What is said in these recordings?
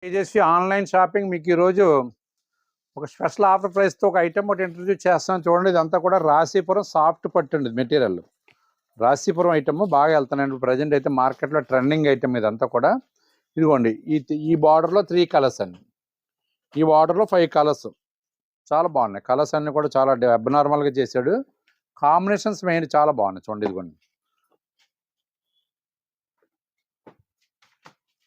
Tejaswi online shopping మీకు ఈరోజు ఒక స్పెషల్ ఆఫర్ ప్రైస్తో ఒక ఐటమ్ ఒకటి ఇంట్రడ్యూస్ చేస్తాను చూడండి. ఇదంతా కూడా రాశీపురం సాఫ్ట్ పట్టు అండి మెటీరియల్. రాశీపురం ఐటమ్ బాగా వెళ్తున్నాయండి ప్రజెంట్ అయితే మార్కెట్లో ట్రెండింగ్ ఐటమ్ ఇదంతా కూడా. ఇదిగోండి ఈ బార్డర్లో 3 కలర్స్ అండి, ఈ బార్డర్లో 5 కలర్స్ చాలా బాగున్నాయి. కలర్స్ అన్నీ కూడా చాలా అబ్నార్మల్గా చేశాడు. కాంబినేషన్స్ మెయిన్ చాలా బాగున్నాయి చూడండి. ఇదిగోండి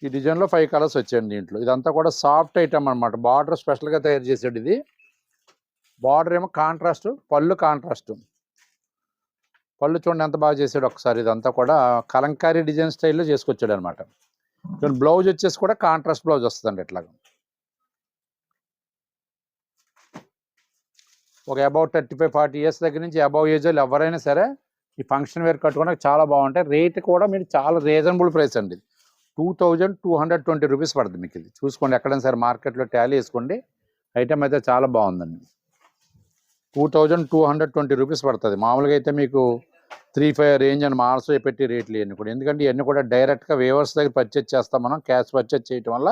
ఈ డిజైన్లో 5 కలర్స్ వచ్చాయండి దీంట్లో. ఇదంతా కూడా సాఫ్ట్ ఐటమ్ అనమాట. బార్డర్ స్పెషల్గా తయారు చేసాడు. ఇది బార్డర్ ఏమో కాంట్రాస్ట్, పళ్ళు కాంట్రాస్ట్. పళ్ళు చూడండి ఎంత బాగా చేసాడు ఒకసారి. ఇదంతా కూడా కలంకారీ డిజైన్ స్టైల్లో చేసుకొచ్చాడు అనమాట. బ్లౌజ్ వచ్చేసి కూడా కాంట్రాస్ట్ బ్లౌజ్ వస్తుందండి. ఇట్లాగా ఒక అబౌట్ 35-40 ఇయర్స్ దగ్గర నుంచి అబౌవ్ ఏజ్ వాళ్ళు ఎవరైనా సరే ఈ ఫంక్షన్ వేర్ కట్టుకోవడానికి చాలా బాగుంటాయి. రేట్ కూడా మీరు చాలా రీజనబుల్ ప్రైస్ అండి. 2220 రూపీస్ పడుతుంది మీకు. ఇది చూసుకోండి, ఎక్కడైనా సరే మార్కెట్లో టాలీ వేసుకోండి. ఐటమ్ అయితే చాలా బాగుందండి. 2220 రూపీస్ పడుతుంది. మామూలుగా అయితే మీకు 3-5 రేంజ్ అని మార్క్స్ పెట్టి రేట్లు ఇవన్నీ కూడా. ఎందుకంటే ఇవన్నీ కూడా డైరెక్ట్గా వేవర్స్ దగ్గర పర్చేజ్ చేస్తాం మనం. క్యాష్ పర్చేజ్ చేయటం వల్ల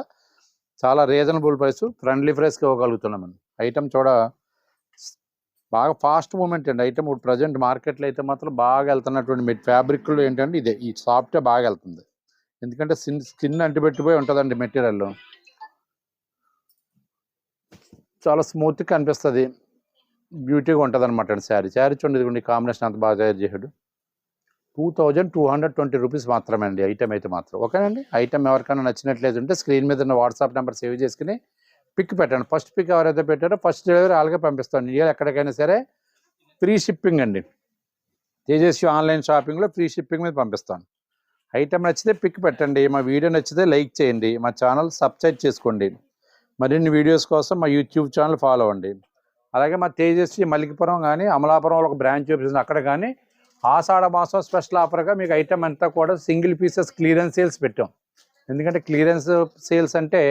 చాలా రీజనబుల్ ప్రైస్, ఫ్రెండ్లీ ప్రైస్కి ఇవ్వగలుగుతున్నాం మనం. ఐటమ్ చూడ బాగా ఫాస్ట్ మూమెంట్ అండి. ఐటమ్ ఇప్పుడు ప్రజెంట్ మార్కెట్లో అయితే మాత్రం బాగా వెళ్తున్నటువంటి ఫ్యాబ్రిక్లో ఏంటంటే ఇదే, ఈ సాఫ్టే బాగా వెళ్తుంది. ఎందుకంటే స్కిన్ అంటిపెట్టిపోయి ఉంటుందండి మెటీరియల్. చాలా స్మూత్గా కనిపిస్తుంది, బ్యూటీగా ఉంటుంది అనమాట అండి. శారీ చూడండి, ఇదిగోండి కాంబినేషన్ అంత బాగా తయారు చేశాడు. 2220 రూపీస్ మాత్రమే అండి ఐటమ్ అయితే మాత్రం. ఓకేనండి, ఐటమ్ ఎవరికైనా నచ్చినట్లేదు ఉంటే స్క్రీన్ మీద ఉన్న వాట్సాప్ నెంబర్ సేవ్ చేసుకుని పిక్ పెట్టండి. ఫస్ట్ పిక్ ఎవరైతే పెట్టారో ఫస్ట్ డెలివరీ అలాగే పంపిస్తాను. ఇండియా ఎక్కడికైనా సరే ఫ్రీ షిప్పింగ్ అండి. తేజస్వి ఆన్లైన్ షాపింగ్లో ఫ్రీ షిప్పింగ్ మీద పంపిస్తాను. ఐటమ్ నచ్చితే పిక్ పెట్టండి, మా వీడియో నచ్చితే లైక్ చేయండి, మా ఛానల్ సబ్స్క్రైబ్ చేసుకోండి. మరిన్ని వీడియోస్ కోసం మా యూట్యూబ్ ఛానల్ ఫాలో అవ్వండి. అలాగే మా తేజస్వి మలికిపురం కానీ అమలాపురంలో ఒక బ్రాంచ్ చూపిస్తుంది, అక్కడ కానీ ఆషాఢ మాసం స్పెషల్ ఆఫర్గా మీకు ఐటమ్ అంతా కూడా సింగిల్ పీసెస్ క్లియరెన్స్ సేల్స్ పెట్టాం. ఎందుకంటే క్లియరెన్స్ సేల్స్ అంటే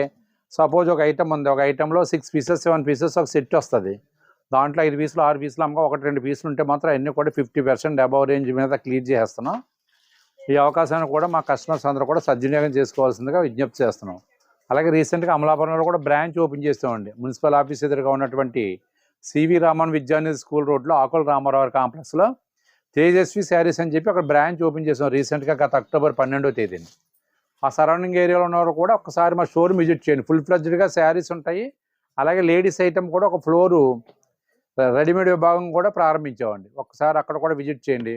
సపోజ్ ఒక ఐటమ్ ఉంది, ఒక ఐటెంలో 6 పీసెస్ 7 పీసెస్ ఒక సెట్ వస్తుంది. దాంట్లో 5 పీసులు 6 పీసులు అమ్మగా 1-2 పీసులు ఉంటే మాత్రం అన్నీ కూడా 50% అబవ్ రేంజ్ మీద క్లియర్ చేస్తున్నాం. ఈ అవకాశాన్ని కూడా మా కస్టమర్స్ అందరూ కూడా సద్వినియోగం చేసుకోవాల్సిందిగా విజ్ఞప్తి చేస్తున్నాం. అలాగే రీసెంట్గా అమలాపురంలో కూడా బ్రాంచ్ ఓపెన్ చేస్తామండి. మున్సిపల్ ఆఫీస్ ఎదురుగా ఉన్నటువంటి సివి రామన్ విద్యానిధి స్కూల్ రోడ్లో ఆకుల రామారావు కాంప్లెక్స్లో తేజస్వి శారీస్ అని చెప్పి అక్కడ బ్రాంచ్ ఓపెన్ చేసాం రీసెంట్గా, గత అక్టోబర్ 12వ తేదీని. ఆ సరౌండింగ్ ఏరియాలో ఉన్నవారు కూడా ఒకసారి మా షోరూమ్ విజిట్ చేయండి. ఫుల్ ఫ్లెడ్జ్డ్గా శారీస్ ఉంటాయి. అలాగే లేడీస్ ఐటమ్ కూడా ఒక ఫ్లోరు రెడీమేడ్ విభాగం కూడా ప్రారంభించామండి. ఒకసారి అక్కడ కూడా విజిట్ చేయండి.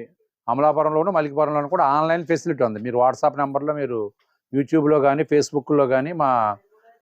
అమలాపురంలోను మలికిపురంలోను కూడా ఆన్లైన్ ఫెసిలిటీ ఉంది. మీరు వాట్సాప్ నెంబర్లో మీరు యూట్యూబ్లో కానీ ఫేస్బుక్లో కానీ మా